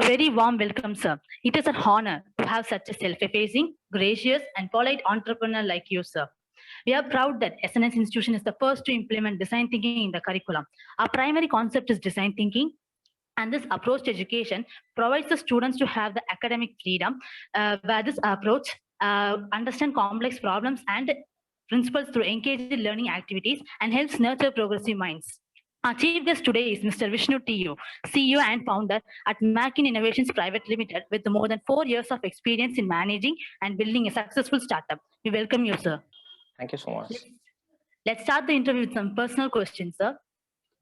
very warm welcome, sir. It is an honor to have such a self-effacing, gracious, and polite entrepreneur like you, sir. We are proud that SNS Institution is the first to implement design thinking in the curriculum. Our primary concept is design thinking, and this approach to education provides the students to have the academic freedom, where this approach understand complex problems and principles through engaged learning activities and helps nurture progressive minds. Our chief guest today is Mr. Vishnu TU, CEO and founder at Mackin Innovations Private Limited, with more than 4 years of experience in managing and building a successful startup. We welcome you, sir. Thank you so much. Let's start the interview with some personal questions, sir.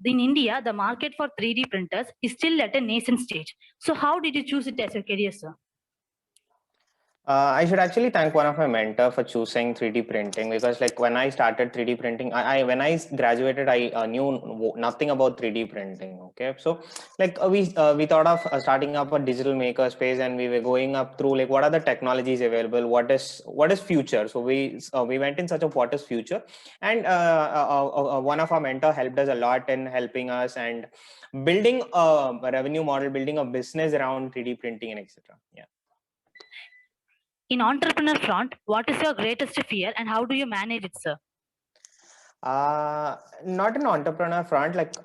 In India, the market for 3D printers is still at a nascent stage. So how did you choose it as a career, sir? I should actually thank one of my mentor for choosing 3D printing, because like when I started 3D printing, when I graduated, I knew nothing about 3D printing. Okay, so like we thought of starting up a digital maker space, and we were going up through like what are the technologies available, what is future. So we went in search of what is future, and one of our mentor helped us a lot in helping us and building a revenue model, building a business around 3D printing and etc. Yeah. In entrepreneur front, what is your greatest fear and how do you manage it, sir? Not an entrepreneur front, like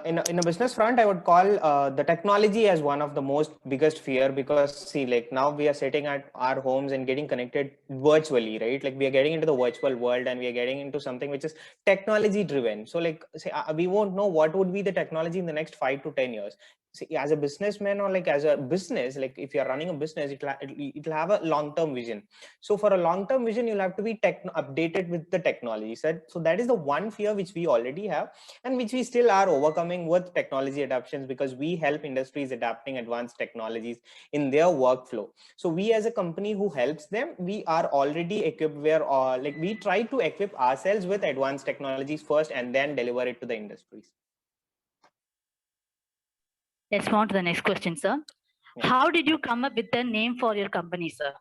in a business front, I would call the technology as one of the most biggest fear, because see, like now we are sitting at our homes and getting connected virtually, right? Like we are getting into the virtual world and we are getting into something which is technology driven. So like say, we won't know what would be the technology in the next 5 to 10 years. See, as a businessman or like as a business, like if you're running a business, it'll have a long-term vision. So for a long-term vision, you'll have to be updated with the technology set. So that is the one fear which we already have and which we still are overcoming with technology adoptions, because we help industries adapting advanced technologies in their workflow. So we as a company who helps them, we are already equipped where like we try to equip ourselves with advanced technologies first and then deliver it to the industries. Let's move on to the next question, sir. Yeah. How did you come up with the name for your company, sir?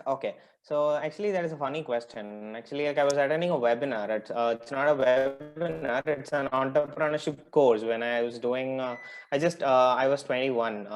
Okay, so actually that is a funny question. Actually, like I was attending a webinar. It's not a webinar, it's an entrepreneurship course. When I was doing, I was 21.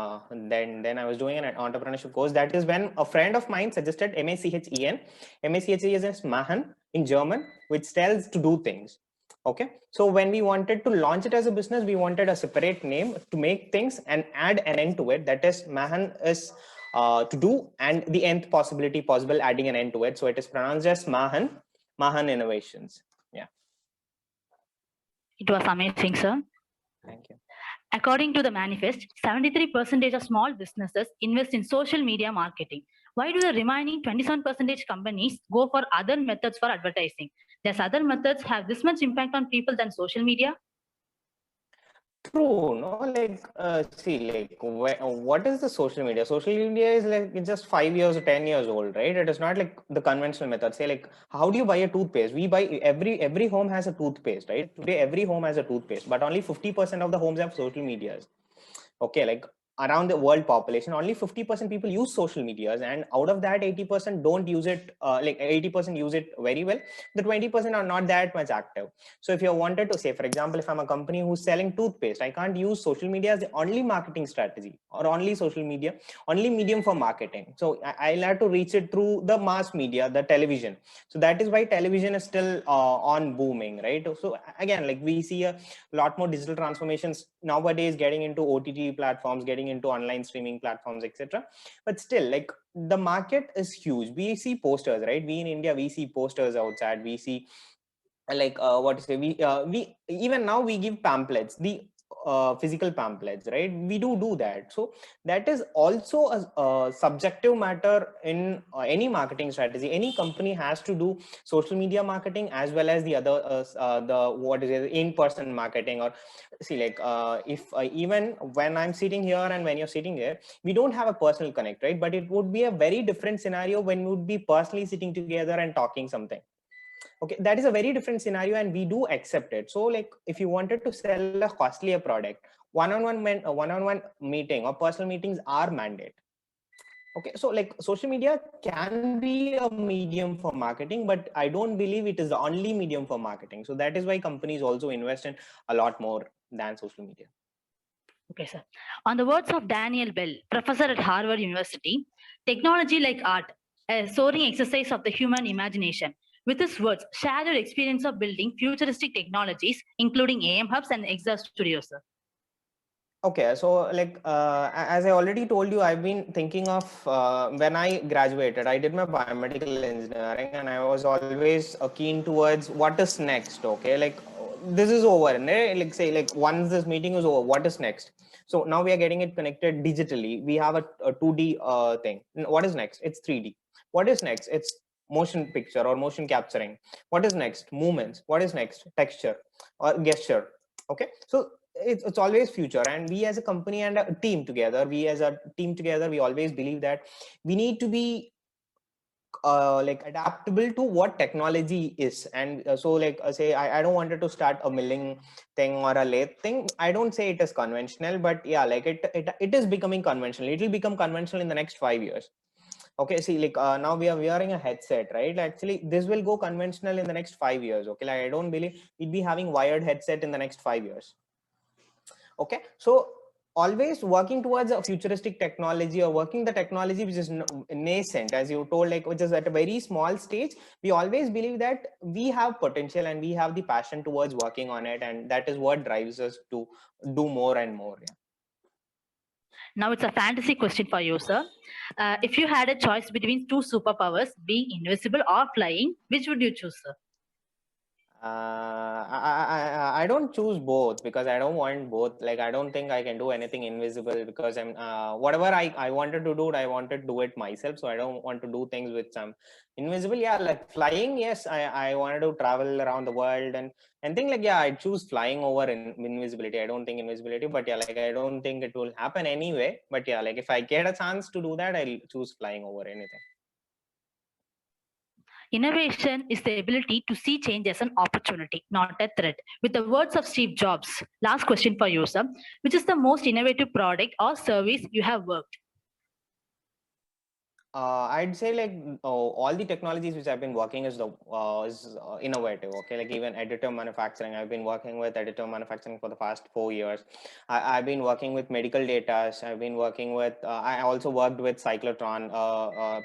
Then I was doing an entrepreneurship course. That is when a friend of mine suggested MACHEN. MACHEN is Machen in German, which tells to do things. Okay, so when we wanted to launch it as a business, we wanted a separate name to make things and add an end to it. That is, Machen is to do, and the nth possibility possible, adding an end to it. So it is pronounced as Machen Innovations. Yeah. It was amazing, sir. Thank you. According to the manifest, 73% of small businesses invest in social media marketing. Why do the remaining 27% companies go for other methods for advertising? Does other methods have this much impact on people than social media? True, no, like see, like what is the social media? Social media is like it's just 5 years or 10 years old, right? It is not like the conventional method. Say like, how do you buy a toothpaste? We buy every home has a toothpaste, right? Today every home has a toothpaste, but only 50% of the homes have social medias. Okay, like around the world population, only 50% people use social medias, and out of that 80% don't use it, like 80% use it very well. The 20% are not that much active. So if you wanted to say, for example, if I'm a company who's selling toothpaste, I can't use social media as the only marketing strategy or only social media, only medium for marketing. So I'll have to reach it through the mass media, the television. So that is why television is still on booming, right? So again, like we see a lot more digital transformations nowadays, getting into OTT platforms, getting into online streaming platforms, etc. But still, like the market is huge. We see posters, right? We in India, we see posters outside. We see like what to say, we even now we give pamphlets, the physical pamphlets, right? We do that. So that is also a subjective matter in any marketing strategy. Any company has to do social media marketing as well as the other the what is it, in-person marketing. Or see, like if even when I'm sitting here and when you're sitting here, we don't have a personal connect, right? But it would be a very different scenario when we would be personally sitting together and talking something. Okay, that is a very different scenario, and we do accept it. So like if you wanted to sell a costlier product, one-on-one meeting or personal meetings are mandate. Okay, so like social media can be a medium for marketing, but I don't believe it is the only medium for marketing. So that is why companies also invest in a lot more than social media. Okay, sir. On the words of Daniel Bell, professor at Harvard University, technology like art, a soaring exercise of the human imagination. With his words, share your experience of building futuristic technologies, including AM hubs and Exa Studios, sir. Okay, so like as I already told you, I've been thinking of when I graduated, I did my biomedical engineering, and I was always keen towards what is next. Okay, like this is over, and like say like once this meeting is over, what is next? So now we are getting it connected digitally. We have a 2D thing. What is next? It's 3D. What is next? It's motion picture or motion capturing. What is next? Movements. What is next? Texture or gesture. Okay, so it's always future, and we as a company and a team together, we always believe that we need to be like adaptable to what technology is. And so like say I don't wanted to start a milling thing or a lathe thing. I don't say it is conventional, but yeah, like it is becoming conventional. It will become conventional in the next 5 years. Okay, see, like now we are wearing a headset, right? Actually this will go conventional in the next 5 years. Okay, like I don't believe we'll be having wired headset in the next 5 years. Okay, so always working towards a futuristic technology, or working the technology which is nascent, as you told, like which is at a very small stage. We always believe that we have potential and we have the passion towards working on it, and that is what drives us to do more and more. Yeah. Now it's a fantasy question for you, sir. If you had a choice between two superpowers, being invisible or flying, which would you choose, sir? I don't choose both because I don't want both. Like I don't think I can do anything invisible, because I'm whatever I wanted to do, I wanted to do it myself. So I don't want to do things with some invisible. Yeah, like flying. Yes, I wanted to travel around the world and think like, yeah, I choose flying over invisibility. I don't think invisibility, but yeah, like I don't think it will happen anyway. But yeah, like if I get a chance to do that, I'll choose flying over anything. Innovation is the ability to see change as an opportunity, not a threat. With the words of Steve Jobs, last question for you, sir. Which is the most innovative product or service you have worked? I'd say like all the technologies which I've been working is innovative. Okay, like even additive manufacturing. I've been working with additive manufacturing for the past 4 years. I've been working with medical data. I've been working with. I also worked with cyclotron,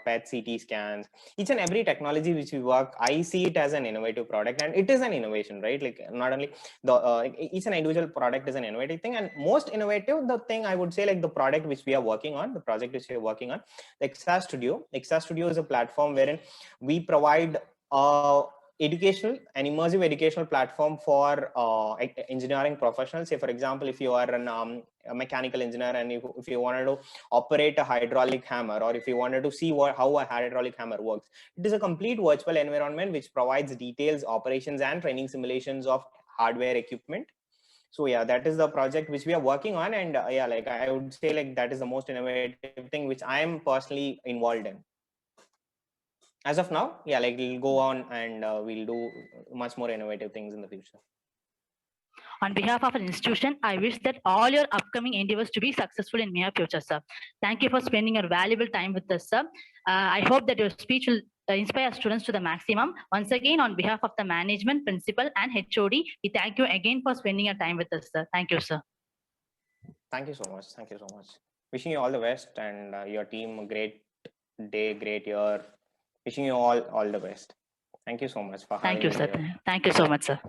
PET CT scans. Each and every technology which we work, I see it as an innovative product, and it is an innovation, right? Like not only the each and individual product is an innovative thing, and most innovative the thing I would say, like the product which we are working on, the project which we are working on, the Exa Studio. Exa Studio is a platform wherein we provide educational and immersive educational platform for engineering professionals. Say for example, if you are a mechanical engineer, and if you wanted to operate a hydraulic hammer, or if you wanted to see how a hydraulic hammer works, it is a complete virtual environment which provides details, operations, and training simulations of hardware equipment. So yeah, that is the project which we are working on, and yeah, like I would say like that is the most innovative thing which I am personally involved in as of now. Yeah, like we'll go on and we'll do much more innovative things in the future. On behalf of an institution, I wish that all your upcoming endeavors to be successful in near future, sir. Thank you for spending your valuable time with us, sir. I hope that your speech will inspire students to the maximum. Once again, on behalf of the management, principal, and HOD, we thank you again for spending your time with us, sir. Thank you, sir. Thank you so much. Thank you so much. Wishing you all the best, and your team a great day, great year. Wishing you all the best. Thank you so much for Thank having you, me sir. here. Thank you so much, sir.